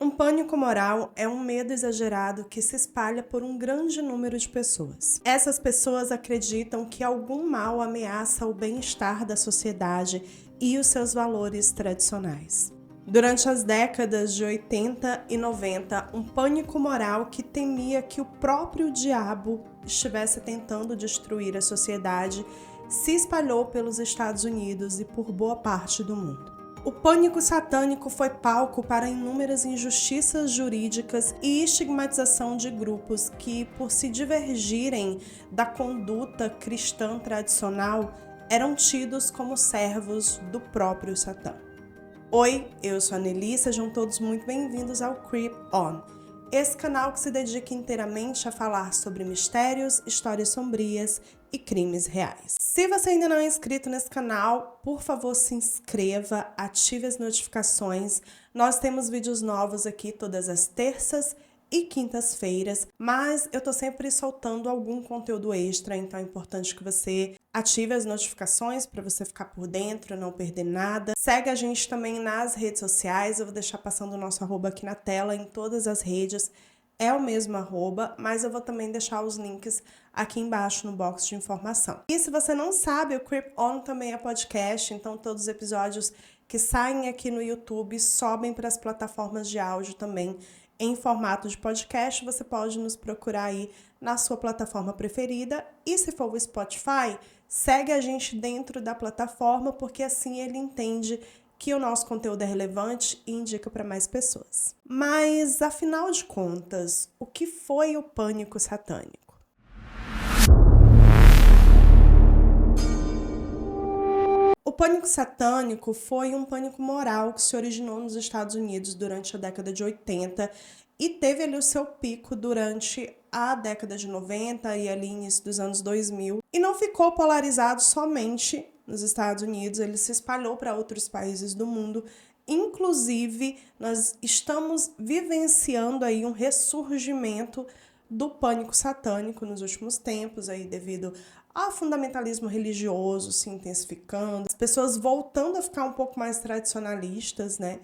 Um pânico moral é um medo exagerado que se espalha por um grande número de pessoas. Essas pessoas acreditam que algum mal ameaça o bem-estar da sociedade e os seus valores tradicionais. Durante as décadas de 80 e 90, um pânico moral que temia que o próprio diabo estivesse tentando destruir a sociedade se espalhou pelos Estados Unidos e por boa parte do mundo. O pânico satânico foi palco para inúmeras injustiças jurídicas e estigmatização de grupos que, por se divergirem da conduta cristã tradicional, eram tidos como servos do próprio Satã. Oi, eu sou a Nelly, sejam todos muito bem-vindos ao Creep On, esse canal que se dedica inteiramente a falar sobre mistérios, histórias sombrias e crimes reais. Se você ainda não é inscrito nesse canal, por favor se inscreva, ative as notificações. Nós temos vídeos novos aqui todas as terças e quintas-feiras, mas eu tô sempre soltando algum conteúdo extra, então é importante que você ative as notificações para você ficar por dentro, não perder nada. Segue a gente também nas redes sociais, eu vou deixar passando o nosso arroba aqui na tela, em todas as redes. É o mesmo arroba, mas eu vou também deixar os links aqui embaixo no box de informação. E se você não sabe, o Creep On também é podcast, então todos os episódios que saem aqui no YouTube sobem para as plataformas de áudio também em formato de podcast. Você pode nos procurar aí na sua plataforma preferida. E se for o Spotify, segue a gente dentro da plataforma, porque assim ele entende que o nosso conteúdo é relevante e indica para mais pessoas. Mas, afinal de contas, o que foi o pânico satânico? O pânico satânico foi um pânico moral que se originou nos Estados Unidos durante a década de 80 e teve ali o seu pico durante a década de 90 e ali início dos anos 2000. E não ficou polarizado somente nos Estados Unidos, ele se espalhou para outros países do mundo. Inclusive, nós estamos vivenciando aí um ressurgimento do pânico satânico nos últimos tempos, aí devido ao fundamentalismo religioso se intensificando, as pessoas voltando a ficar um pouco mais tradicionalistas, né?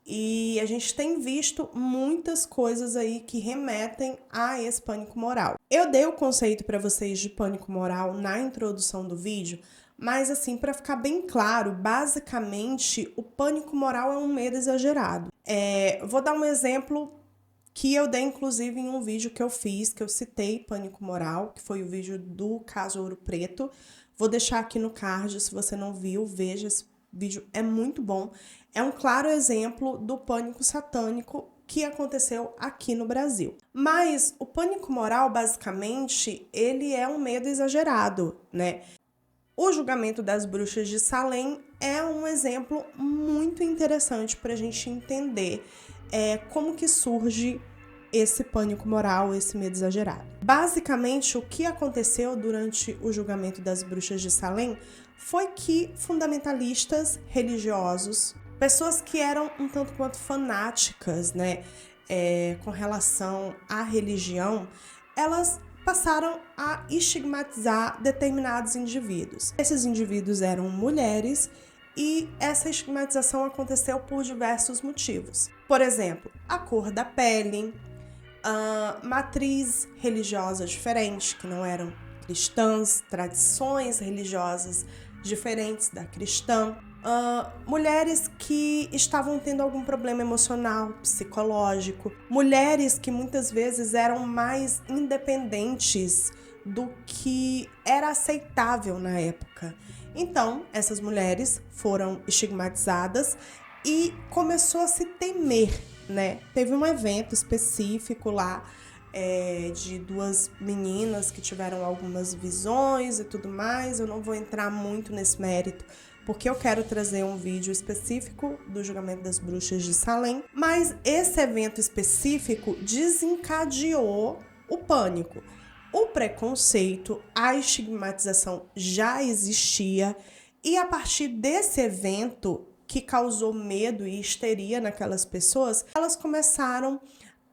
E a gente tem visto muitas coisas aí que remetem a esse pânico moral. Eu dei o conceito para vocês de pânico moral na introdução do vídeo, mas assim, para ficar bem claro, basicamente o pânico moral é um medo exagerado. Vou dar um exemplo que eu dei inclusive em um vídeo que eu fiz, que eu citei pânico moral, que foi o vídeo do caso Ouro Preto. Vou deixar aqui no card, se você não viu, veja, esse vídeo é muito bom. É um claro exemplo do pânico satânico que aconteceu aqui no Brasil. Mas o pânico moral, basicamente, ele é um medo exagerado, né? O julgamento das bruxas de Salem é um exemplo muito interessante para a gente entender como que surge esse pânico moral, esse medo exagerado. Basicamente, o que aconteceu durante o julgamento das bruxas de Salem foi que fundamentalistas religiosos, pessoas que eram um tanto quanto fanáticas, né, com relação à religião, elas passaram a estigmatizar determinados indivíduos. Esses indivíduos eram mulheres e essa estigmatização aconteceu por diversos motivos. Por exemplo, a cor da pele, matriz religiosa diferente, que não eram cristãs, tradições religiosas diferentes da cristã, mulheres que estavam tendo algum problema emocional, psicológico, mulheres que muitas vezes eram mais independentes do que era aceitável na época. Então, essas mulheres foram estigmatizadas e começou a se temer, né? Teve um evento específico lá de duas meninas que tiveram algumas visões e tudo mais. Eu não vou entrar muito nesse mérito, porque eu quero trazer um vídeo específico do julgamento das bruxas de Salem. Mas esse evento específico desencadeou o pânico. O preconceito, a estigmatização já existia, e a partir desse evento que causou medo e histeria naquelas pessoas, elas começaram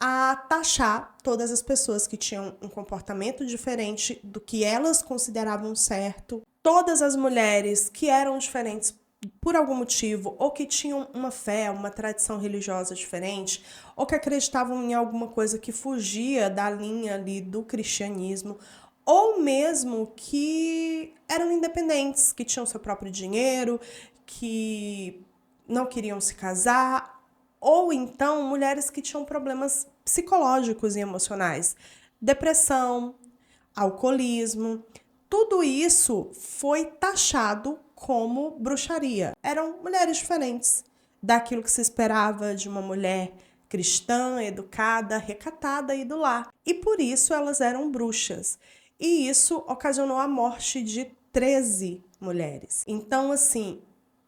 a taxar todas as pessoas que tinham um comportamento diferente do que elas consideravam certo, todas as mulheres que eram diferentes por algum motivo, ou que tinham uma fé, uma tradição religiosa diferente, ou que acreditavam em alguma coisa que fugia da linha ali do cristianismo, ou mesmo que eram independentes, que tinham seu próprio dinheiro, que não queriam se casar, ou então mulheres que tinham problemas psicológicos e emocionais, depressão, alcoolismo. Tudo isso foi taxado como bruxaria. Eram mulheres diferentes daquilo que se esperava de uma mulher cristã, educada, recatada e do lar. E por isso elas eram bruxas. E isso ocasionou a morte de 13 mulheres. Então, assim,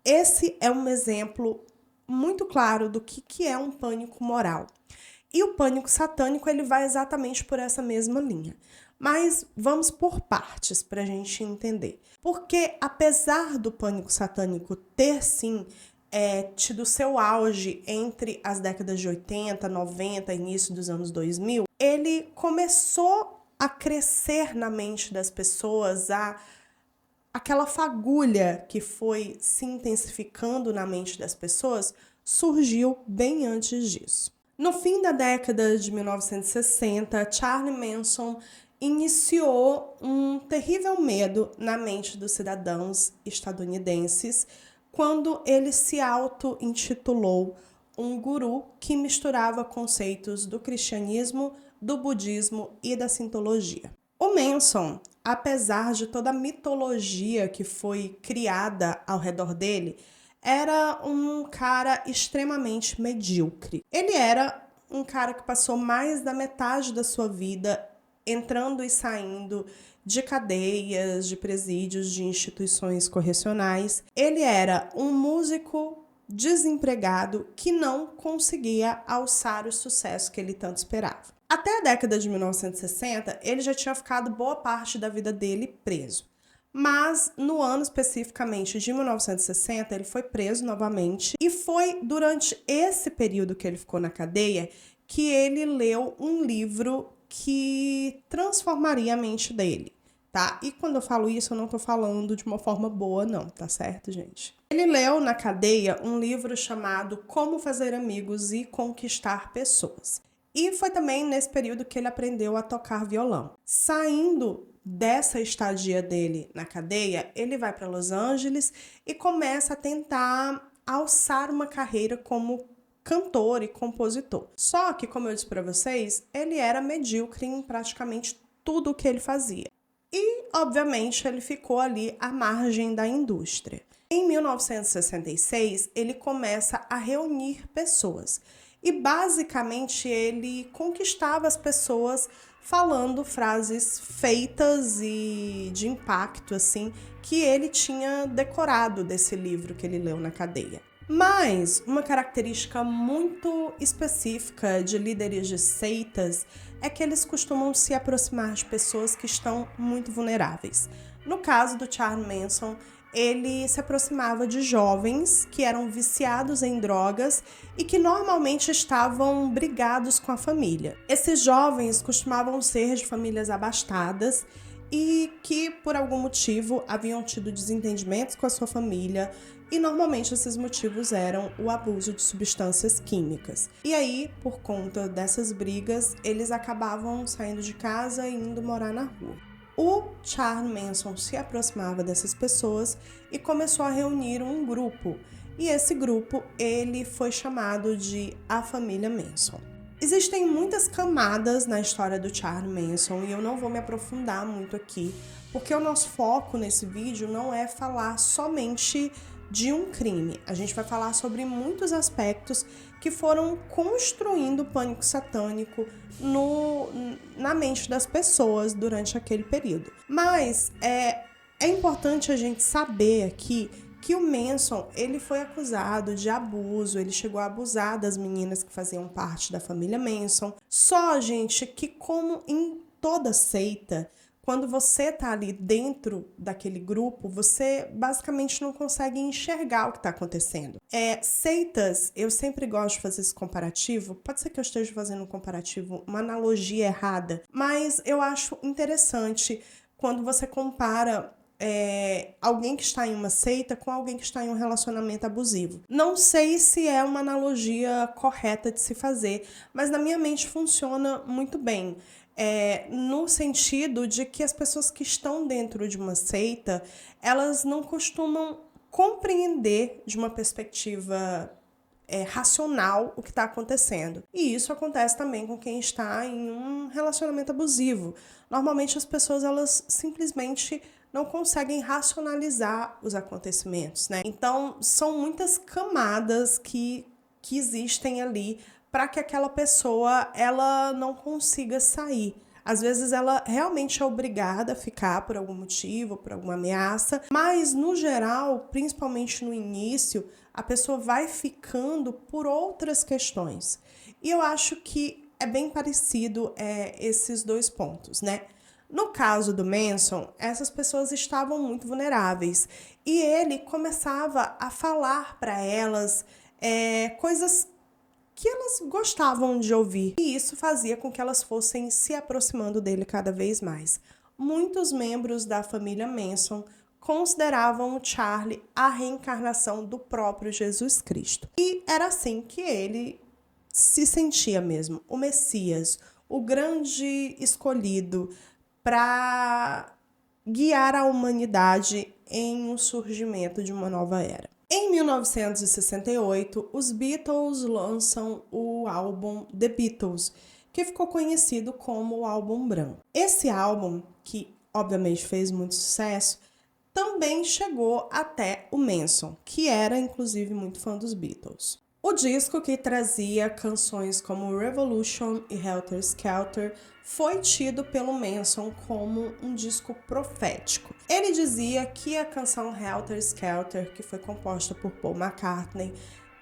esse é um exemplo muito claro do que é um pânico moral. E o pânico satânico, ele vai exatamente por essa mesma linha. Mas vamos por partes para a gente entender. Porque apesar do pânico satânico ter, sim, tido seu auge entre as décadas de 80, 90, início dos anos 2000, ele começou a crescer na mente das pessoas, aquela fagulha que foi se intensificando na mente das pessoas surgiu bem antes disso. No fim da década de 1960, Charlie Manson iniciou um terrível medo na mente dos cidadãos estadunidenses quando ele se auto-intitulou um guru que misturava conceitos do cristianismo, do budismo e da sintologia. O Manson, apesar de toda a mitologia que foi criada ao redor dele, era um cara extremamente medíocre. Ele era um cara que passou mais da metade da sua vida entrando e saindo de cadeias, de presídios, de instituições correcionais. Ele era um músico desempregado que não conseguia alçar o sucesso que ele tanto esperava. Até a década de 1960, ele já tinha ficado boa parte da vida dele preso. Mas no ano especificamente de 1960, ele foi preso novamente e foi durante esse período que ele ficou na cadeia que ele leu um livro que transformaria a mente dele, tá? E quando eu falo isso, eu não tô falando de uma forma boa, não, tá certo, gente? Ele leu na cadeia um livro chamado Como Fazer Amigos e Conquistar Pessoas. E foi também nesse período que ele aprendeu a tocar violão. Saindo dessa estadia dele na cadeia, ele vai para Los Angeles e começa a tentar alçar uma carreira como cantor e compositor. Só que, como eu disse para vocês, ele era medíocre em praticamente tudo o que ele fazia. E, obviamente, ele ficou ali à margem da indústria. Em 1966, ele começa a reunir pessoas. E, basicamente, ele conquistava as pessoas falando frases feitas e de impacto, assim, que ele tinha decorado desse livro que ele leu na cadeia. Mas uma característica muito específica de líderes de seitas é que eles costumam se aproximar de pessoas que estão muito vulneráveis. No caso do Charles Manson, ele se aproximava de jovens que eram viciados em drogas e que normalmente estavam brigados com a família. Esses jovens costumavam ser de famílias abastadas e que, por algum motivo, haviam tido desentendimentos com a sua família, e normalmente esses motivos eram o abuso de substâncias químicas. E aí, por conta dessas brigas, eles acabavam saindo de casa e indo morar na rua. O Charles Manson se aproximava dessas pessoas e começou a reunir um grupo. E esse grupo, ele foi chamado de A Família Manson. Existem muitas camadas na história do Charles Manson e eu não vou me aprofundar muito aqui, porque o nosso foco nesse vídeo não é falar somente de um crime. A gente vai falar sobre muitos aspectos que foram construindo o pânico satânico na mente das pessoas durante aquele período. Mas é importante a gente saber aqui que o Manson, ele foi acusado de abuso, ele chegou a abusar das meninas que faziam parte da família Manson. Só, gente, que como em toda seita, quando você tá ali dentro daquele grupo, você basicamente não consegue enxergar o que tá acontecendo. Seitas, eu sempre gosto de fazer esse comparativo, pode ser que eu esteja fazendo um comparativo, uma analogia errada, mas eu acho interessante quando você compara alguém que está em uma seita com alguém que está em um relacionamento abusivo. Não sei se é uma analogia correta de se fazer, mas na minha mente funciona muito bem. No sentido de que as pessoas que estão dentro de uma seita, elas não costumam compreender de uma perspectiva racional o que está acontecendo. E isso acontece também com quem está em um relacionamento abusivo. Normalmente as pessoas, elas simplesmente não conseguem racionalizar os acontecimentos, né? Então, são muitas camadas que existem ali para que aquela pessoa, ela não consiga sair. Às vezes ela realmente é obrigada a ficar por algum motivo, por alguma ameaça, mas no geral, principalmente no início, a pessoa vai ficando por outras questões. E eu acho que é bem parecido esses dois pontos, né? No caso do Manson, essas pessoas estavam muito vulneráveis e ele começava a falar para elas coisas que elas gostavam de ouvir. E isso fazia com que elas fossem se aproximando dele cada vez mais. Muitos membros da família Manson consideravam o Charlie a reencarnação do próprio Jesus Cristo. E era assim que ele se sentia mesmo, o Messias, o grande escolhido para guiar a humanidade em um surgimento de uma nova era. Em 1968, os Beatles lançam o álbum The Beatles, que ficou conhecido como o álbum branco. Esse álbum, que obviamente fez muito sucesso, também chegou até o Manson, que era inclusive muito fã dos Beatles. O disco, que trazia canções como Revolution e Helter Skelter, foi tido pelo Manson como um disco profético. Ele dizia que a canção Helter Skelter, que foi composta por Paul McCartney,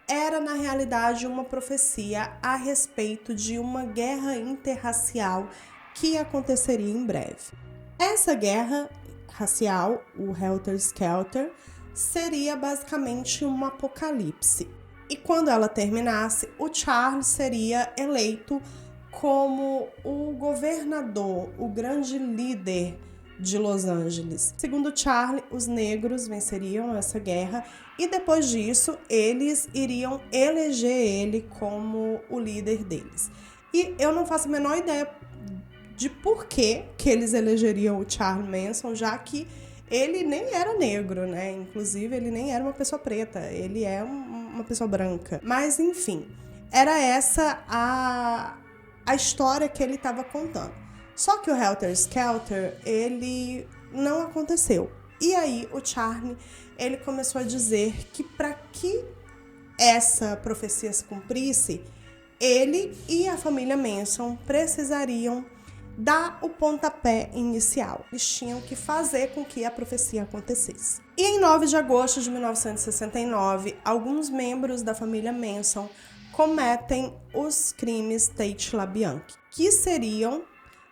era na realidade uma profecia a respeito de uma guerra interracial que aconteceria em breve. Essa guerra racial, o Helter Skelter, seria basicamente um apocalipse. E quando ela terminasse, o Charlie seria eleito como o governador, o grande líder de Los Angeles. Segundo Charlie, os negros venceriam essa guerra e depois disso eles iriam eleger ele como o líder deles. E eu não faço a menor ideia de por que eles elegeriam o Charlie Manson, já que ele nem era negro, né? Inclusive, ele nem era uma pessoa preta, ele é uma pessoa branca. Mas, enfim, era essa a história que ele estava contando. Só que o Helter Skelter, ele não aconteceu. E aí, o Charlie, ele começou a dizer que para que essa profecia se cumprisse, ele e a família Manson precisariam dar o pontapé inicial. Eles tinham que fazer com que a profecia acontecesse. E em 9 de agosto de 1969, alguns membros da família Manson cometem os crimes Tate LaBianca, que seriam,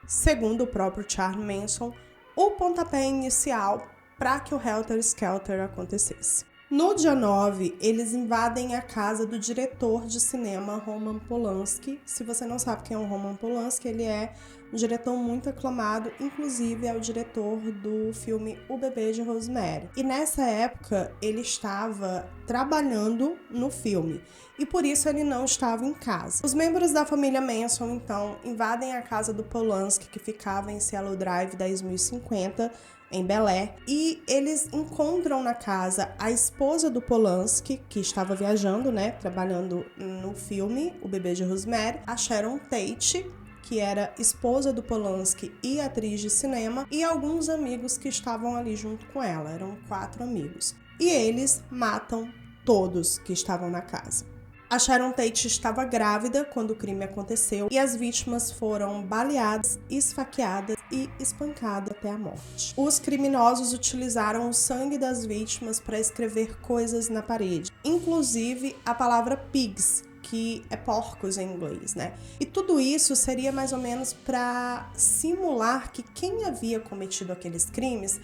segundo o próprio Charlie Manson, o pontapé inicial para que o Helter Skelter acontecesse. No dia 9, eles invadem a casa do diretor de cinema Roman Polanski. Se você não sabe quem é o Roman Polanski, ele é um diretor muito aclamado, inclusive é o diretor do filme O Bebê de Rosemary. E nessa época, ele estava trabalhando no filme e por isso ele não estava em casa. Os membros da família Manson, então, invadem a casa do Polanski, que ficava em Cielo Drive 10.050, em Bel Air, e eles encontram na casa a esposa do Polanski, que estava viajando, né, trabalhando no filme O Bebê de Rosemary, a Sharon Tate, que era esposa do Polanski e atriz de cinema, e alguns amigos que estavam ali junto com ela, eram 4 amigos. E eles matam todos que estavam na casa. A Sharon Tate estava grávida quando o crime aconteceu e as vítimas foram baleadas, esfaqueadas e espancadas até a morte. Os criminosos utilizaram o sangue das vítimas para escrever coisas na parede, inclusive a palavra pigs, que é porcos em inglês, né? E tudo isso seria mais ou menos para simular que quem havia cometido aqueles crimes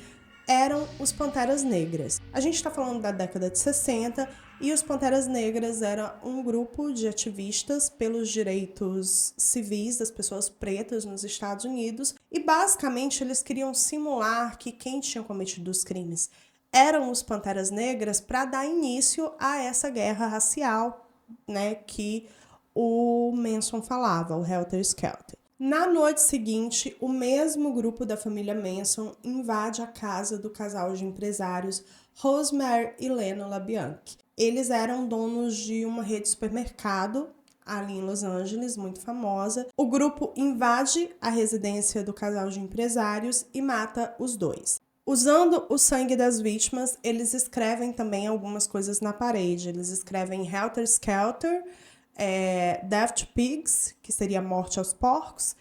eram os Panteras Negras. A gente está falando da década de 60 E os Panteras Negras era um grupo de ativistas pelos direitos civis das pessoas pretas nos Estados Unidos. E basicamente eles queriam simular que quem tinha cometido os crimes eram os Panteras Negras para dar início a essa guerra racial, né, que o Manson falava, o Helter Skelter. Na noite seguinte, o mesmo grupo da família Manson invade a casa do casal de empresários Rosemary e Leno LaBianche. Eles eram donos de uma rede de supermercado ali em Los Angeles, muito famosa. O grupo invade a residência do casal de empresários e mata os dois. Usando o sangue das vítimas, eles escrevem também algumas coisas na parede. Eles escrevem Helter Skelter, Death to Pigs, que seria Morte aos Porcos,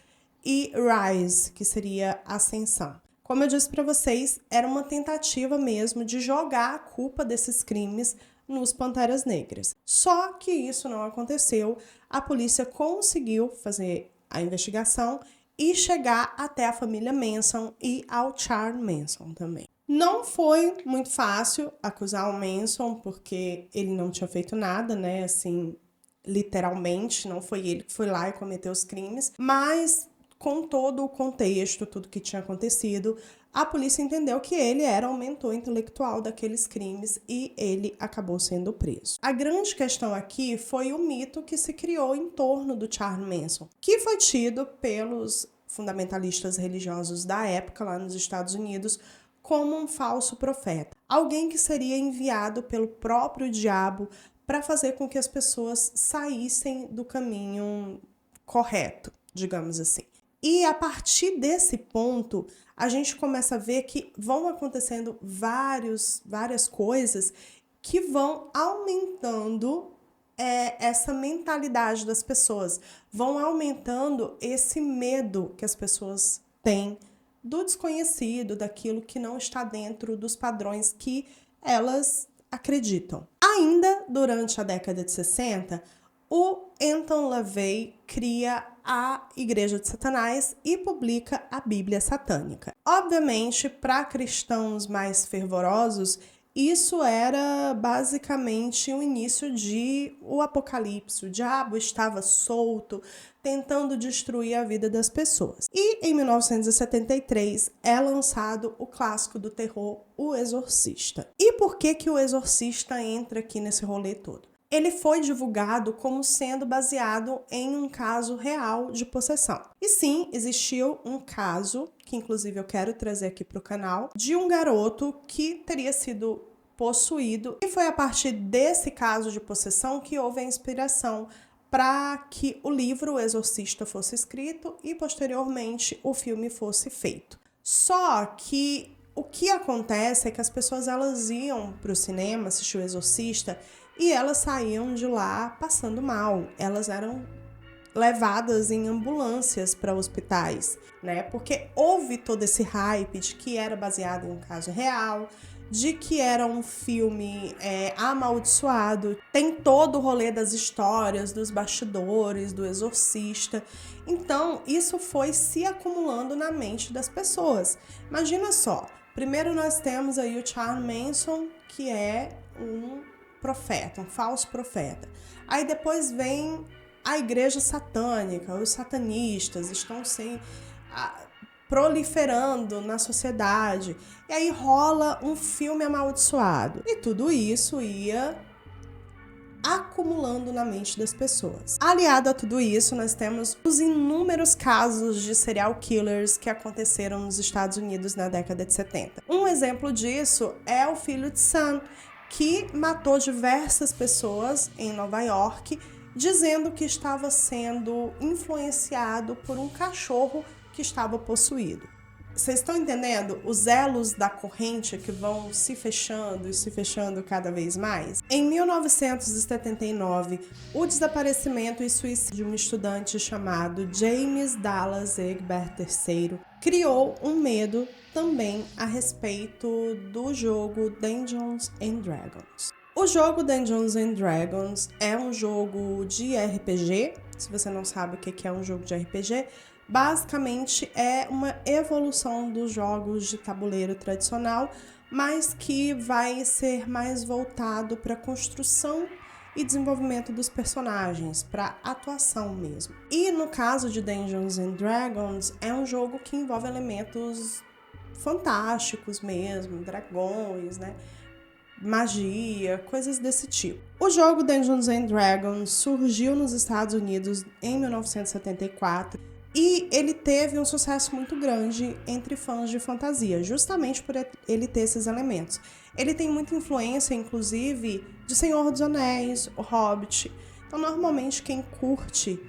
e Rise, que seria Ascensão. Como eu disse para vocês, era uma tentativa mesmo de jogar a culpa desses crimes nos Panteras Negras. Só que isso não aconteceu. A polícia conseguiu fazer a investigação e chegar até a família Manson e ao Charles Manson também. Não foi muito fácil acusar o Manson, porque ele não tinha feito nada, né, assim, literalmente, não foi ele que foi lá e cometeu os crimes, mas com todo o contexto, tudo que tinha acontecido, a polícia entendeu que ele era o mentor intelectual daqueles crimes e ele acabou sendo preso. A grande questão aqui foi o mito que se criou em torno do Charles Manson, que foi tido pelos fundamentalistas religiosos da época lá nos Estados Unidos como um falso profeta. Alguém que seria enviado pelo próprio diabo para fazer com que as pessoas saíssem do caminho correto, digamos assim. E a partir desse ponto, a gente começa a ver que vão acontecendo várias coisas que vão aumentando essa mentalidade das pessoas, vão aumentando esse medo que as pessoas têm do desconhecido, daquilo que não está dentro dos padrões que elas acreditam. Ainda durante a década de 60, o Anton LaVey cria a Igreja de Satanás e publica a Bíblia Satânica. Obviamente, para cristãos mais fervorosos, isso era basicamente o início de o apocalipse. O diabo estava solto, tentando destruir a vida das pessoas. E em 1973 é lançado o clássico do terror, O Exorcista. E por que o Exorcista entra aqui nesse rolê todo? Ele foi divulgado como sendo baseado em um caso real de possessão. E sim, existiu um caso, que inclusive eu quero trazer aqui para o canal, de um garoto que teria sido possuído. E foi a partir desse caso de possessão que houve a inspiração para que o livro O Exorcista fosse escrito e, posteriormente, o filme fosse feito. Só que o que acontece é que as pessoas elas iam para o cinema assistir O Exorcista e elas saíam de lá passando mal. Elas eram levadas em ambulâncias para hospitais, né? Porque houve todo esse hype de que era baseado em um caso real, de que era um filme amaldiçoado. Tem todo o rolê das histórias, dos bastidores, do exorcista. Então, isso foi se acumulando na mente das pessoas. Imagina só, primeiro nós temos aí o Charles Manson, que é um profeta, um falso profeta. Aí depois vem a igreja satânica, os satanistas estão proliferando na sociedade. E aí rola um filme amaldiçoado. E tudo isso ia acumulando na mente das pessoas. Aliado a tudo isso, nós temos os inúmeros casos de serial killers que aconteceram nos Estados Unidos na década de 70. Um exemplo disso é o filho de Sam, que matou diversas pessoas em Nova York, dizendo que estava sendo influenciado por um cachorro que estava possuído. Vocês estão entendendo os elos da corrente que vão se fechando e se fechando cada vez mais? Em 1979, o desaparecimento e suicídio de um estudante chamado James Dallas Egbert III criou um medo também a respeito do jogo Dungeons and Dragons. O jogo Dungeons and Dragons é um jogo de RPG. Se você não sabe o que é um jogo de RPG, basicamente é uma evolução dos jogos de tabuleiro tradicional, mas que vai ser mais voltado para construção e desenvolvimento dos personagens, para atuação mesmo. E no caso de Dungeons and Dragons, é um jogo que envolve elementos fantásticos mesmo, dragões, né? Magia, coisas desse tipo. O jogo Dungeons and Dragons surgiu nos Estados Unidos em 1974 e ele teve um sucesso muito grande entre fãs de fantasia, justamente por ele ter esses elementos. Ele tem muita influência, inclusive, de Senhor dos Anéis, O Hobbit. Então, normalmente, quem curte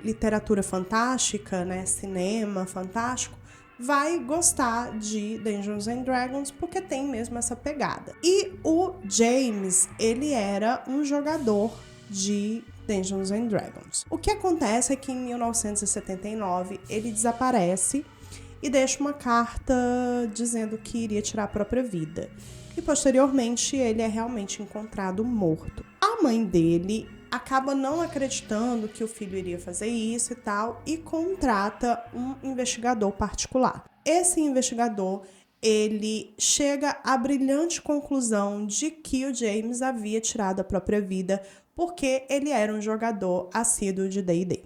literatura fantástica, né, cinema fantástico, vai gostar de Dungeons and Dragons porque tem mesmo essa pegada. E o James, ele era um jogador de Dungeons and Dragons. O que acontece é que em 1979 ele desaparece e deixa uma carta dizendo que iria tirar a própria vida. E posteriormente ele é realmente encontrado morto. A mãe dele acaba não acreditando que o filho iria fazer isso e tal, e contrata um investigador particular. Esse investigador, ele chega à brilhante conclusão de que o James havia tirado a própria vida porque ele era um jogador assíduo de D&D.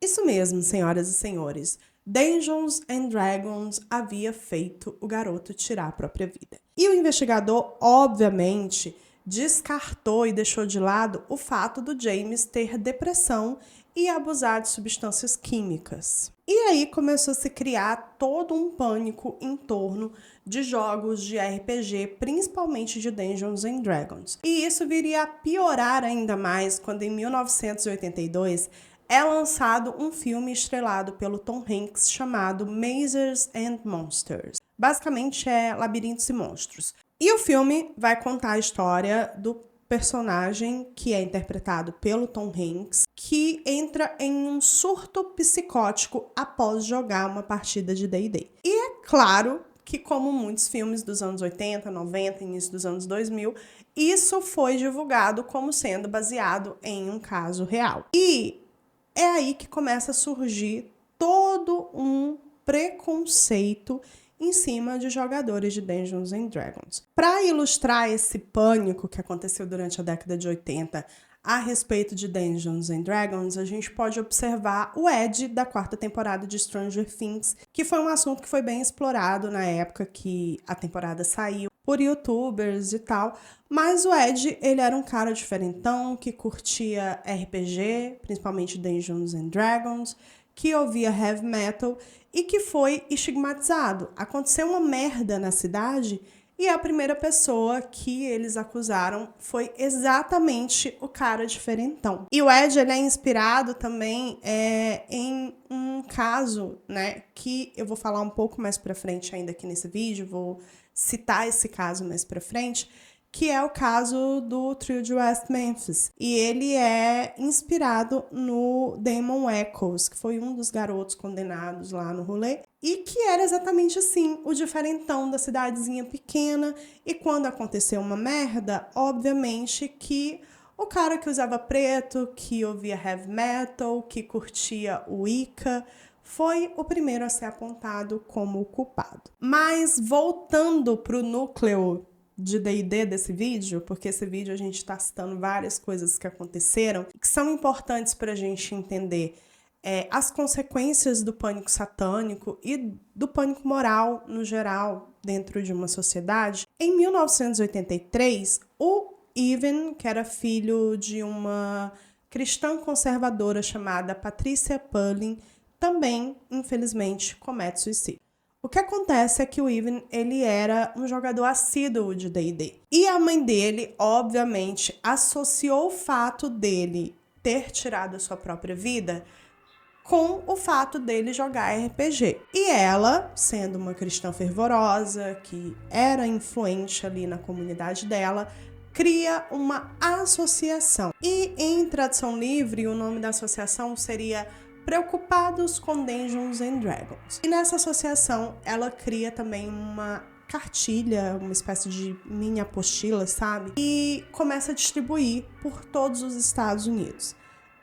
Isso mesmo, senhoras e senhores. Dungeons and Dragons havia feito o garoto tirar a própria vida. E o investigador, obviamente, descartou e deixou de lado o fato do James ter depressão e abusar de substâncias químicas. E aí começou a se criar todo um pânico em torno de jogos de RPG, principalmente de Dungeons and Dragons. E isso viria a piorar ainda mais quando em 1982 é lançado um filme estrelado pelo Tom Hanks chamado Mazes and Monsters. Basicamente é Labirintos e Monstros. E o filme vai contar a história do personagem que é interpretado pelo Tom Hanks, que entra em um surto psicótico após jogar uma partida de D&D. E é claro que, como muitos filmes dos anos 80, 90, início dos anos 2000, isso foi divulgado como sendo baseado em um caso real. E é aí que começa a surgir todo um preconceito em cima de jogadores de Dungeons and Dragons. Para ilustrar esse pânico que aconteceu durante a década de 80 a respeito de Dungeons and Dragons, a gente pode observar o Ed da 4ª temporada de Stranger Things, que foi um assunto que foi bem explorado na época que a temporada saiu por youtubers e tal, mas o Ed, ele era um cara diferentão, que curtia RPG, principalmente Dungeons and Dragons, que ouvia heavy metal e que foi estigmatizado. Aconteceu uma merda na cidade e a primeira pessoa que eles acusaram foi exatamente o cara diferentão. E o Ed, ele é inspirado também em um caso, né, que eu vou falar um pouco mais pra frente ainda aqui nesse vídeo, vou citar esse caso mais pra frente, que é o caso do trio de West Memphis. E ele é inspirado no Damon Echols, que foi um dos garotos condenados lá no rolê, e que era exatamente assim, o diferentão da cidadezinha pequena, e quando aconteceu uma merda, obviamente que o cara que usava preto, que ouvia heavy metal, que curtia o Wicca, foi o primeiro a ser apontado como o culpado. Mas voltando pro núcleo de D&D desse vídeo, porque esse vídeo a gente está citando várias coisas que aconteceram que são importantes para a gente entender as consequências do pânico satânico e do pânico moral no geral dentro de uma sociedade. Em 1983, o Evan, que era filho de uma cristã conservadora chamada Patricia Pullen, também, infelizmente, comete suicídio. O que acontece é que o Evan, ele era um jogador assíduo de D&D. E a mãe dele, obviamente, associou o fato dele ter tirado a sua própria vida com o fato dele jogar RPG. E ela, sendo uma cristã fervorosa, que era influente ali na comunidade dela, cria uma associação. E em tradução livre, o nome da associação seria Preocupados com Dungeons and Dragons. E nessa associação, ela cria também uma cartilha, uma espécie de mini apostila, sabe? E começa a distribuir por todos os Estados Unidos.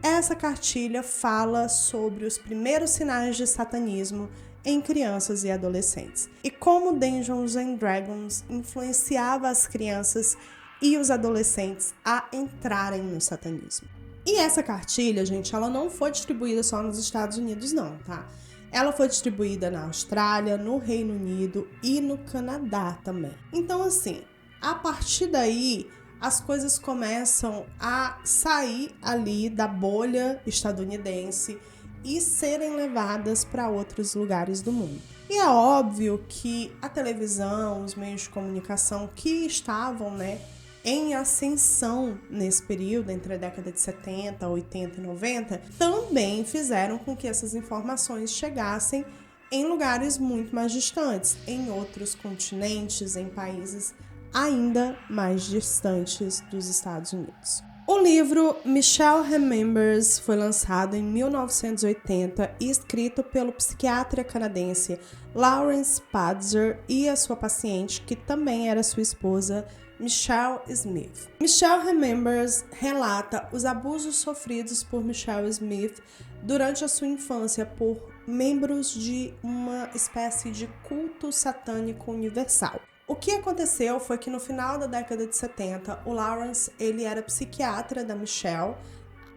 Essa cartilha fala sobre os primeiros sinais de satanismo em crianças e adolescentes, e como Dungeons and Dragons influenciava as crianças e os adolescentes a entrarem no satanismo. E essa cartilha, gente, ela não foi distribuída só nos Estados Unidos, não, tá? Ela foi distribuída na Austrália, no Reino Unido e no Canadá também. Então, assim, a partir daí, as coisas começam a sair ali da bolha estadunidense e serem levadas para outros lugares do mundo. E é óbvio que a televisão, os meios de comunicação que estavam, né, em ascensão nesse período, entre a década de 70, 80 e 90, também fizeram com que essas informações chegassem em lugares muito mais distantes, em outros continentes, em países ainda mais distantes dos Estados Unidos. O livro Michelle Remembers foi lançado em 1980 e escrito pelo psiquiatra canadense Lawrence Pazder e a sua paciente, que também era sua esposa, Michelle Smith. Michelle Remembers relata os abusos sofridos por Michelle Smith durante a sua infância por membros de uma espécie de culto satânico universal. O que aconteceu foi que no final da década de 70, o Lawrence, ele era psiquiatra da Michelle.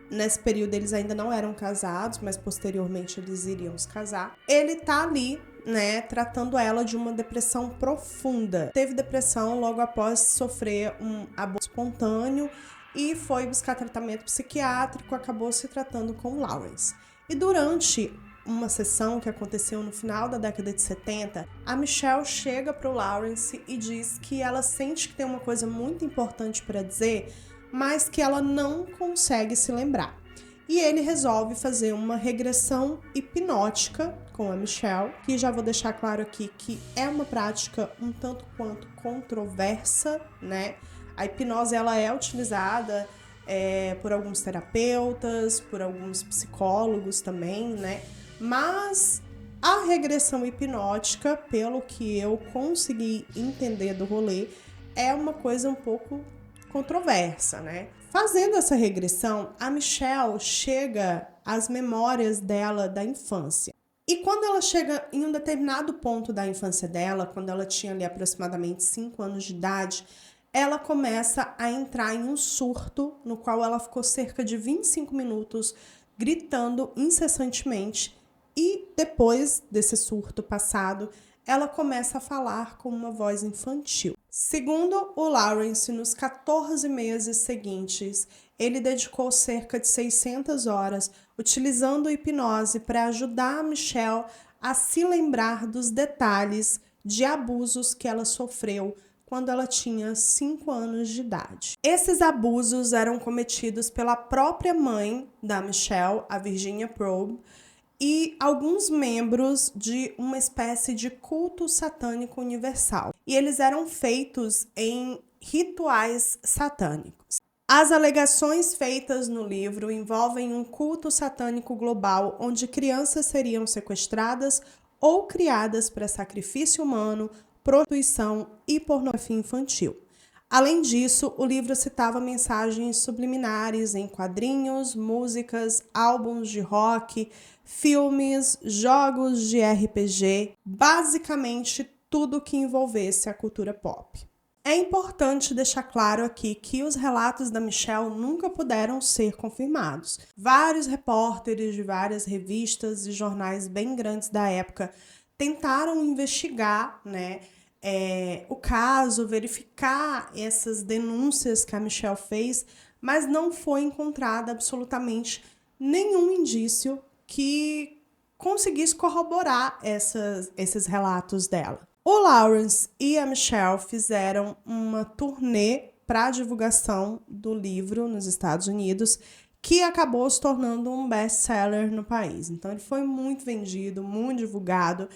Nesse período eles ainda não eram casados, mas posteriormente eles iriam se casar. Ele tá ali, né, tratando ela de uma depressão profunda. Teve depressão logo após sofrer um aborto espontâneo e foi buscar tratamento psiquiátrico, acabou se tratando com o Lawrence. E durante uma sessão que aconteceu no final da década de 70, a Michelle chega para o Lawrence e diz que ela sente que tem uma coisa muito importante para dizer, mas que ela não consegue se lembrar. E ele resolve fazer uma regressão hipnótica com a Michelle, que já vou deixar claro aqui que é uma prática um tanto quanto controversa, né? A hipnose ela é utilizada por alguns terapeutas, por alguns psicólogos também, né? Mas a regressão hipnótica, pelo que eu consegui entender do rolê, é uma coisa um pouco controversa, né? Fazendo essa regressão, a Michelle chega às memórias dela da infância. E quando ela chega em um determinado ponto da infância dela, quando ela tinha ali aproximadamente 5 anos de idade, ela começa a entrar em um surto, no qual ela ficou cerca de 25 minutos gritando incessantemente. E depois desse surto passado, ela começa a falar com uma voz infantil. Segundo o Lawrence, nos 14 meses seguintes, ele dedicou cerca de 600 horas utilizando hipnose para ajudar a Michelle a se lembrar dos detalhes de abusos que ela sofreu quando ela tinha 5 anos de idade. Esses abusos eram cometidos pela própria mãe da Michelle, a Virginia Probe, e alguns membros de uma espécie de culto satânico universal. E eles eram feitos em rituais satânicos. As alegações feitas no livro envolvem um culto satânico global onde crianças seriam sequestradas ou criadas para sacrifício humano, prostituição e pornografia infantil. Além disso, o livro citava mensagens subliminares em quadrinhos, músicas, álbuns de rock, filmes, jogos de RPG, basicamente tudo que envolvesse a cultura pop. É importante deixar claro aqui que os relatos da Michelle nunca puderam ser confirmados. Vários repórteres de várias revistas e jornais bem grandes da época tentaram investigar, né, o caso, verificar essas denúncias que a Michelle fez, mas não foi encontrado absolutamente nenhum indício que conseguisse corroborar esses relatos dela. O Lawrence e a Michelle fizeram uma turnê para a divulgação do livro nos Estados Unidos, que acabou se tornando um best-seller no país. Então ele foi muito vendido, muito divulgado,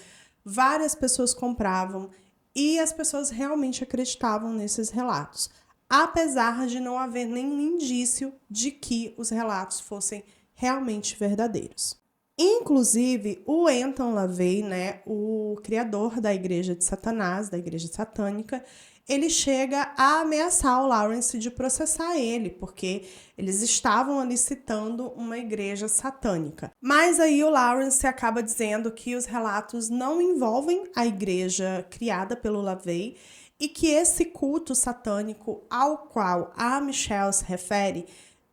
várias pessoas compravam e as pessoas realmente acreditavam nesses relatos, apesar de não haver nenhum indício de que os relatos fossem realmente verdadeiros. Inclusive, o Anton LaVey, né, o criador da Igreja de Satanás, da Igreja Satânica, ele chega a ameaçar o Lawrence de processar ele, porque eles estavam ali citando uma igreja satânica. Mas aí o Lawrence acaba dizendo que os relatos não envolvem a igreja criada pelo LaVey e que esse culto satânico ao qual a Michelle se refere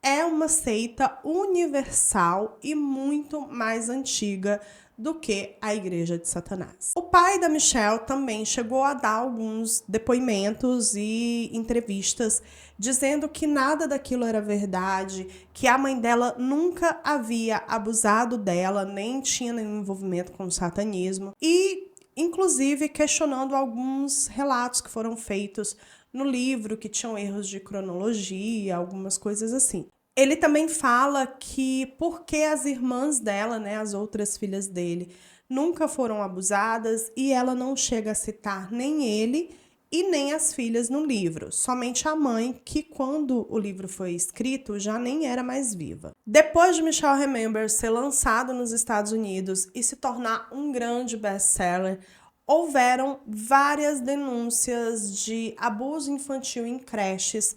é uma seita universal e muito mais antiga do que a Igreja de Satanás. O pai da Michelle também chegou a dar alguns depoimentos e entrevistas dizendo que nada daquilo era verdade, que a mãe dela nunca havia abusado dela, nem tinha nenhum envolvimento com o satanismo, e inclusive questionando alguns relatos que foram feitos no livro, que tinham erros de cronologia, algumas coisas assim. Ele também fala que porque as irmãs dela, né, as outras filhas dele, nunca foram abusadas e ela não chega a citar nem ele e nem as filhas no livro, somente a mãe, que quando o livro foi escrito já nem era mais viva. Depois de Michelle Remember ser lançado nos Estados Unidos e se tornar um grande best-seller, houveram várias denúncias de abuso infantil em creches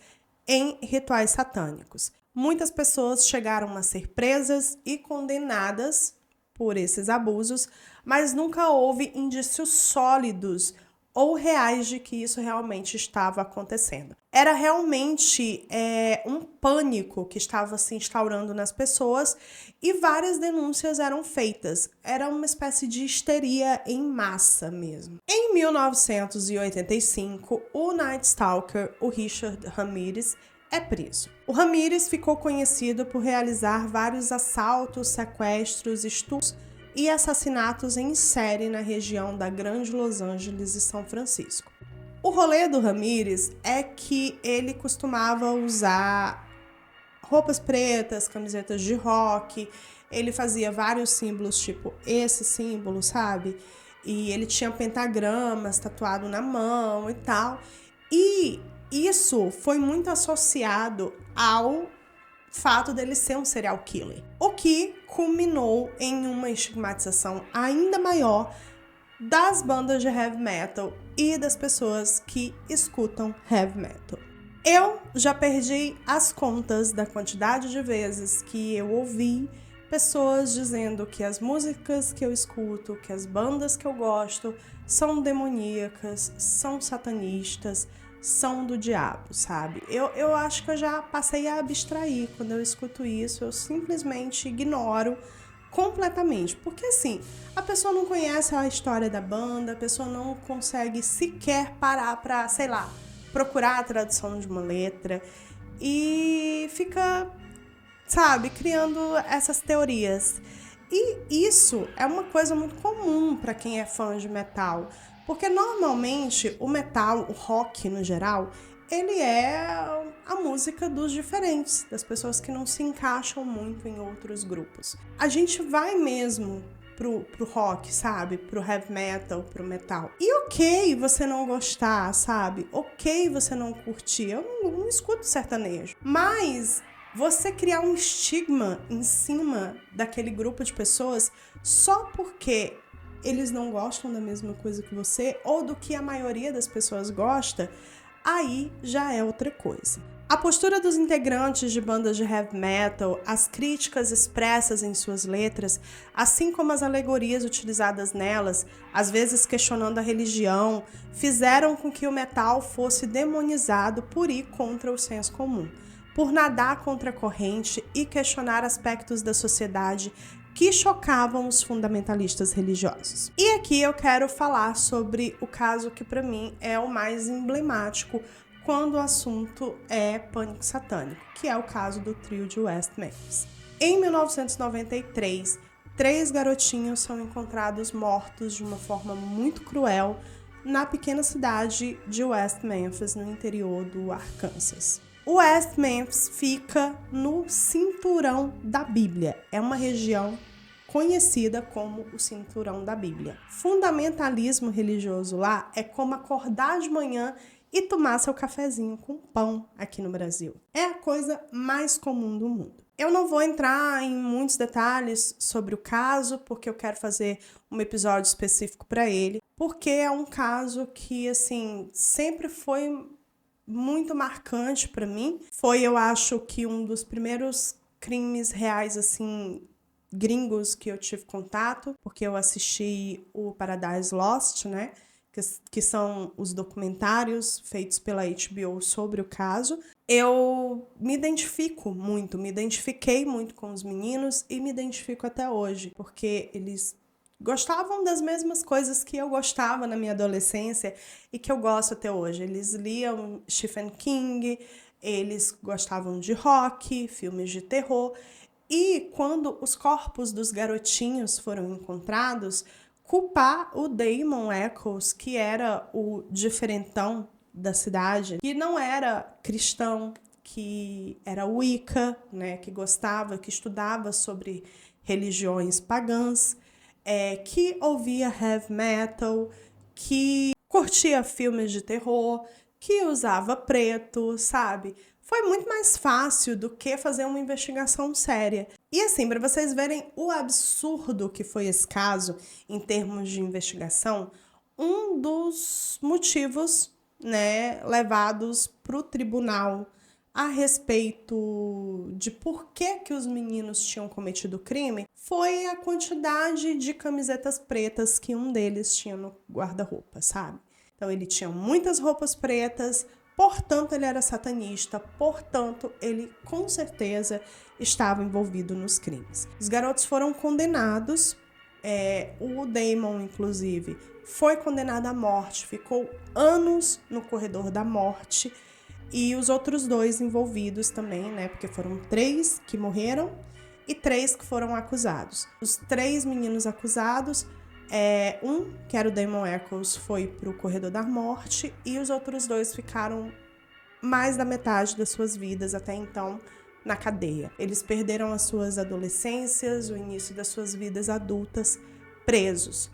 em rituais satânicos. Muitas pessoas chegaram a ser presas e condenadas por esses abusos, mas nunca houve indícios sólidos ou reais de que isso realmente estava acontecendo. Era realmente um pânico que estava se instaurando nas pessoas e várias denúncias eram feitas. Era uma espécie de histeria em massa mesmo. Em 1985, o Night Stalker, o Richard Ramirez, é preso. O Ramirez ficou conhecido por realizar vários assaltos, sequestros, estupros e assassinatos em série na região da Grande Los Angeles e São Francisco. O rolê do Ramirez é que ele costumava usar roupas pretas, camisetas de rock, ele fazia vários símbolos, tipo esse símbolo, sabe? E ele tinha pentagramas tatuado na mão e tal. E isso foi muito associado ao fato dele ser um serial killer, o que culminou em uma estigmatização ainda maior das bandas de heavy metal e das pessoas que escutam heavy metal. Eu já perdi as contas da quantidade de vezes que eu ouvi pessoas dizendo que as músicas que eu escuto, que as bandas que eu gosto são demoníacas, são satanistas, são do diabo, sabe? Eu acho que eu já passei a abstrair quando eu escuto isso, eu simplesmente ignoro completamente, porque assim, a pessoa não conhece a história da banda, a pessoa não consegue sequer parar pra, sei lá, procurar a tradução de uma letra e fica, sabe, criando essas teorias. E isso é uma coisa muito comum para quem é fã de metal, porque normalmente o metal, o rock no geral, ele é a música dos diferentes, das pessoas que não se encaixam muito em outros grupos. A gente vai mesmo pro rock, sabe? Pro heavy metal, pro metal. E ok você não gostar, sabe? Ok você não curtir. Eu não escuto sertanejo. Mas você criar um estigma em cima daquele grupo de pessoas só porque eles não gostam da mesma coisa que você ou do que a maioria das pessoas gosta, aí já é outra coisa. A postura dos integrantes de bandas de heavy metal, as críticas expressas em suas letras, assim como as alegorias utilizadas nelas, às vezes questionando a religião, fizeram com que o metal fosse demonizado por ir contra o senso comum, por nadar contra a corrente e questionar aspectos da sociedade que chocavam os fundamentalistas religiosos. E aqui eu quero falar sobre o caso que para mim é o mais emblemático quando o assunto é pânico satânico, que é o caso do trio de West Memphis. Em 1993, 3 garotinhos são encontrados mortos de uma forma muito cruel na pequena cidade de West Memphis, no interior do Arkansas. O West Memphis fica no Cinturão da Bíblia. É uma região conhecida como o Cinturão da Bíblia. Fundamentalismo religioso lá é como acordar de manhã e tomar seu cafezinho com pão aqui no Brasil. É a coisa mais comum do mundo. Eu não vou entrar em muitos detalhes sobre o caso, porque eu quero fazer um episódio específico para ele, porque é um caso que, assim, sempre foi muito marcante para mim. Foi, eu acho, que um dos primeiros crimes reais, assim, gringos que eu tive contato, porque eu assisti o Paradise Lost, né? Que são os documentários feitos pela HBO sobre o caso. Eu me identifiquei muito com os meninos e me identifico até hoje, porque eles gostavam das mesmas coisas que eu gostava na minha adolescência e que eu gosto até hoje. Eles liam Stephen King, eles gostavam de rock, filmes de terror. E quando os corpos dos garotinhos foram encontrados, culpar o Damon Echols, que era o diferentão da cidade, que não era cristão, que era Wicca, né, que gostava, que estudava sobre religiões pagãs, que ouvia heavy metal, que curtia filmes de terror, que usava preto, sabe? Foi muito mais fácil do que fazer uma investigação séria. E assim, para vocês verem o absurdo que foi esse caso em termos de investigação, um dos motivos, né, levados para o tribunal a respeito de por que os meninos tinham cometido o crime foi a quantidade de camisetas pretas que um deles tinha no guarda-roupa, sabe? Então ele tinha muitas roupas pretas, portanto ele era satanista, portanto ele com certeza estava envolvido nos crimes. Os garotos foram condenados, o Damon inclusive foi condenado à morte, ficou anos no corredor da morte, e os outros 2 envolvidos também, né? Porque foram 3 que morreram e 3 que foram acusados. Os 3 meninos acusados, um, que era o Damon Echols, foi pro corredor da morte e os outros 2 ficaram mais da metade das suas vidas até então na cadeia. Eles perderam as suas adolescências, o início das suas vidas adultas presos.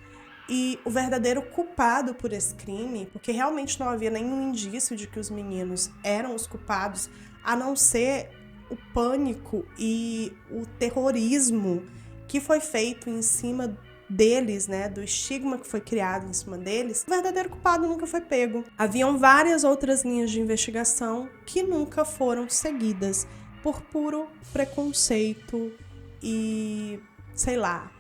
E o verdadeiro culpado por esse crime, porque realmente não havia nenhum indício de que os meninos eram os culpados, a não ser o pânico e o terrorismo que foi feito em cima deles, né, do estigma que foi criado em cima deles, o verdadeiro culpado nunca foi pego. Haviam várias outras linhas de investigação que nunca foram seguidas por puro preconceito e, sei lá,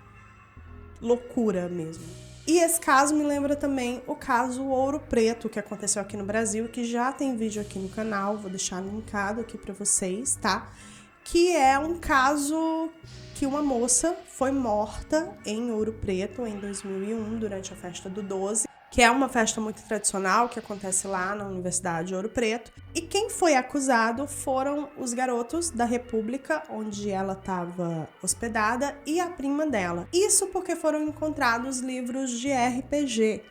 loucura mesmo. E esse caso me lembra também o caso Ouro Preto, que aconteceu aqui no Brasil, que já tem vídeo aqui no canal, vou deixar linkado aqui pra vocês, tá? Que é um caso que uma moça foi morta em Ouro Preto em 2001, durante a festa do 12, que é uma festa muito tradicional que acontece lá na Universidade de Ouro Preto. E quem foi acusado foram os garotos da República, onde ela estava hospedada, e a prima dela. Isso porque foram encontrados livros de RPG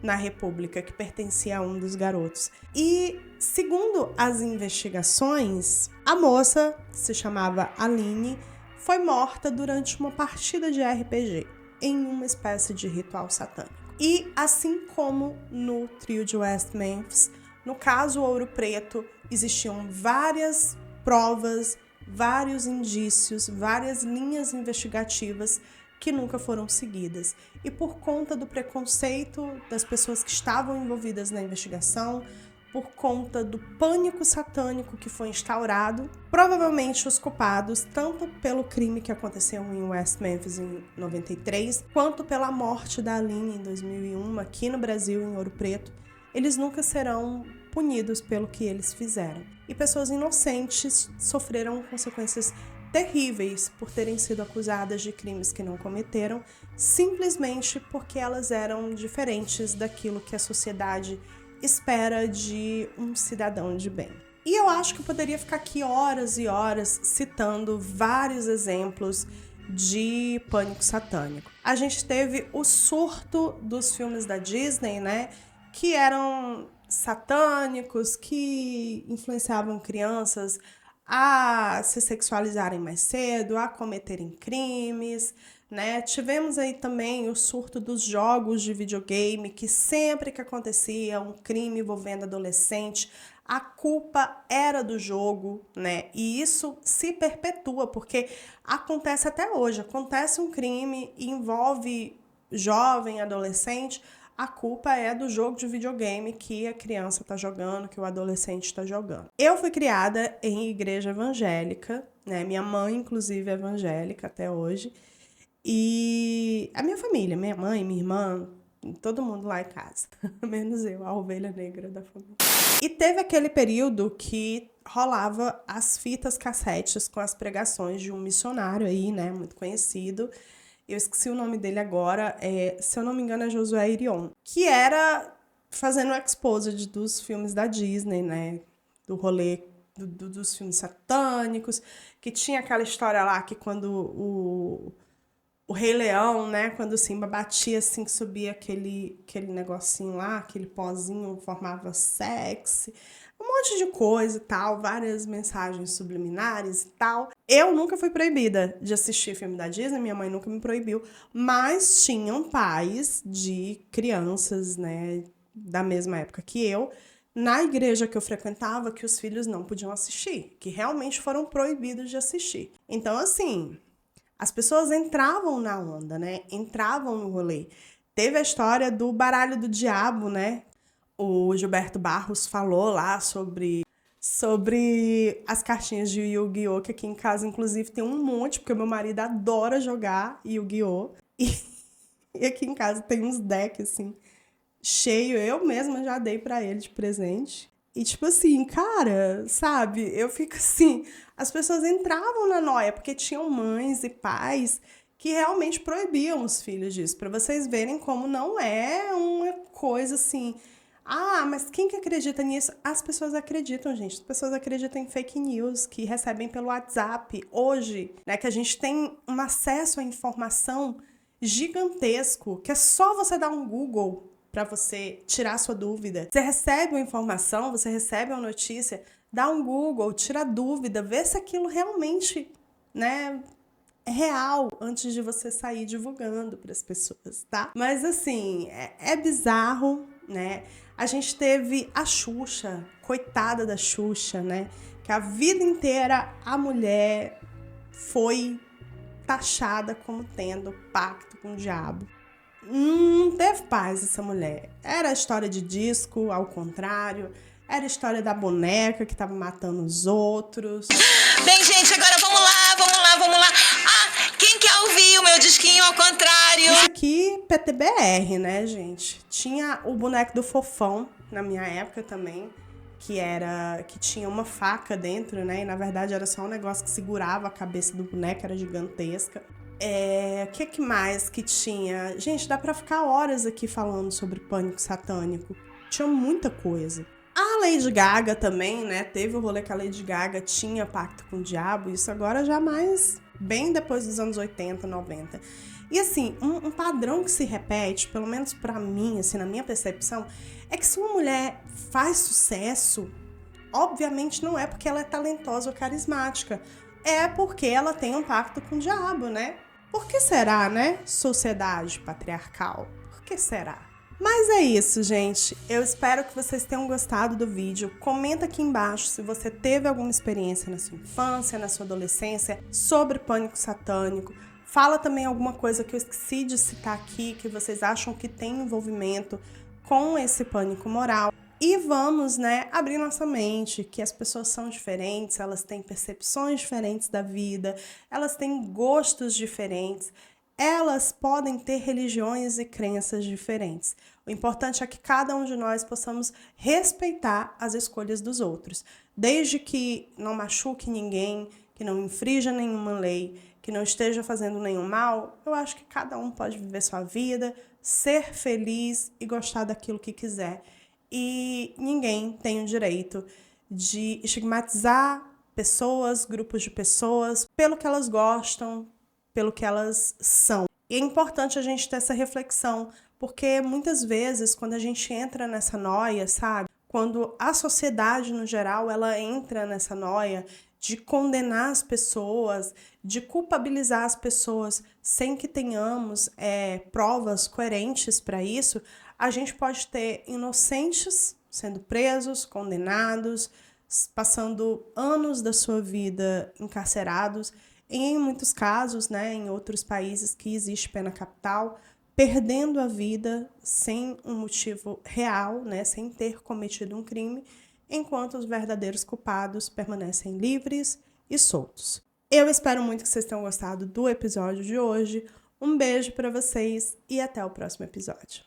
na República, que pertencia a um dos garotos. E, segundo as investigações, a moça, que se chamava Aline, foi morta durante uma partida de RPG, em uma espécie de ritual satânico. E, assim como no trio de West Memphis, no caso Ouro Preto, existiam várias provas, vários indícios, várias linhas investigativas que nunca foram seguidas. E por conta do preconceito das pessoas que estavam envolvidas na investigação, por conta do pânico satânico que foi instaurado, provavelmente os culpados, tanto pelo crime que aconteceu em West Memphis em 93, quanto pela morte da Aline em 2001, aqui no Brasil, em Ouro Preto, eles nunca serão punidos pelo que eles fizeram. E pessoas inocentes sofreram consequências terríveis por terem sido acusadas de crimes que não cometeram, simplesmente porque elas eram diferentes daquilo que a sociedade espera de um cidadão de bem. E eu acho que eu poderia ficar aqui horas e horas citando vários exemplos de pânico satânico. A gente teve o surto dos filmes da Disney, né, que eram satânicos, que influenciavam crianças a se sexualizarem mais cedo, a cometerem crimes, né? Tivemos aí também o surto dos jogos de videogame, que sempre que acontecia um crime envolvendo adolescente, a culpa era do jogo, né? E isso se perpetua, porque acontece até hoje. Acontece um crime e envolve jovem, adolescente, a culpa é do jogo de videogame que a criança tá jogando, que o adolescente tá jogando. Eu fui criada em igreja evangélica, né? Minha mãe, inclusive, é evangélica até hoje. E a minha família, minha mãe, minha irmã, todo mundo lá em casa. Menos eu, a ovelha negra da família. E teve aquele período que rolava as fitas cassetes com as pregações de um missionário aí, né? Muito conhecido. Eu esqueci o nome dele agora, se eu não me engano é Josué Irion, que era fazendo o exposed dos filmes da Disney, né, do rolê dos filmes satânicos, que tinha aquela história lá que quando o Rei Leão, né, quando o Simba batia assim, que subia aquele negocinho lá, aquele pozinho, formava sexy, um monte de coisa e tal, várias mensagens subliminares e tal. Eu nunca fui proibida de assistir filme da Disney, minha mãe nunca me proibiu, mas tinham pais de crianças, né, da mesma época que eu, na igreja que eu frequentava, que os filhos não podiam assistir, que realmente foram proibidos de assistir. Então, assim, as pessoas entravam na onda, né? Entravam no rolê. Teve a história do baralho do diabo, né? O Gilberto Barros falou lá sobre as cartinhas de Yu-Gi-Oh! Que aqui em casa, inclusive, tem um monte, porque o meu marido adora jogar Yu-Gi-Oh! E aqui em casa tem uns decks, assim, cheio. Eu mesma já dei pra ele de presente. E tipo assim, cara, sabe? Eu fico assim, as pessoas entravam na noia, porque tinham mães e pais que realmente proibiam os filhos disso, pra vocês verem como não é uma coisa assim. Ah, mas quem que acredita nisso? As pessoas acreditam, gente. As pessoas acreditam em fake news que recebem pelo WhatsApp. Hoje, né, que a gente tem um acesso à informação gigantesco, que é só você dar um Google para você tirar a sua dúvida. Você recebe uma informação, você recebe uma notícia, dá um Google, tira a dúvida, vê se aquilo realmente, né, é real antes de você sair divulgando para as pessoas, tá? Mas assim, é bizarro, né? A gente teve a Xuxa, coitada da Xuxa, né? Que a vida inteira a mulher foi taxada como tendo pacto com o diabo. Não teve paz essa mulher. Era a história de disco, ao contrário. Era a história da boneca que tava matando os outros. Bem, gente, agora vamos lá. Ah, quem quer ouvir o meu disquinho ao contrário? Isso aqui, PTBR, né, gente? Tinha o boneco do Fofão, na minha época também, que tinha uma faca dentro, né? E na verdade era só um negócio que segurava a cabeça do boneco, era gigantesca. O que mais que tinha? Gente, dá pra ficar horas aqui falando sobre pânico satânico. Tinha muita coisa. A Lady Gaga também, né? Teve o rolê que a Lady Gaga tinha pacto com o diabo. Isso agora já mais bem depois dos anos 80, 90. E assim, um padrão que se repete, pelo menos pra mim, assim, na minha percepção, é que se uma mulher faz sucesso, obviamente não é porque ela é talentosa ou carismática. É porque ela tem um pacto com o diabo, né? Por que será, né? Sociedade patriarcal. Por que será? Mas é isso, gente. Eu espero que vocês tenham gostado do vídeo. Comenta aqui embaixo se você teve alguma experiência na sua infância, na sua adolescência, sobre pânico satânico. Fala também alguma coisa que eu esqueci de citar aqui, que vocês acham que tem envolvimento com esse pânico moral. E vamos, né, abrir nossa mente, que as pessoas são diferentes, elas têm percepções diferentes da vida, elas têm gostos diferentes, elas podem ter religiões e crenças diferentes. O importante é que cada um de nós possamos respeitar as escolhas dos outros, desde que não machuque ninguém, que não infrinja nenhuma lei, que não esteja fazendo nenhum mal. Eu acho que cada um pode viver sua vida, ser feliz e gostar daquilo que quiser. E ninguém tem o direito de estigmatizar pessoas, grupos de pessoas, pelo que elas gostam, pelo que elas são. E é importante a gente ter essa reflexão, porque muitas vezes, quando a gente entra nessa noia, sabe? Quando a sociedade, no geral, ela entra nessa noia de condenar as pessoas, de culpabilizar as pessoas, sem que tenhamos provas coerentes para isso, a gente pode ter inocentes sendo presos, condenados, passando anos da sua vida encarcerados. E em muitos casos, né, em outros países que existe pena capital, perdendo a vida sem um motivo real, né, sem ter cometido um crime, enquanto os verdadeiros culpados permanecem livres e soltos. Eu espero muito que vocês tenham gostado do episódio de hoje. Um beijo para vocês e até o próximo episódio.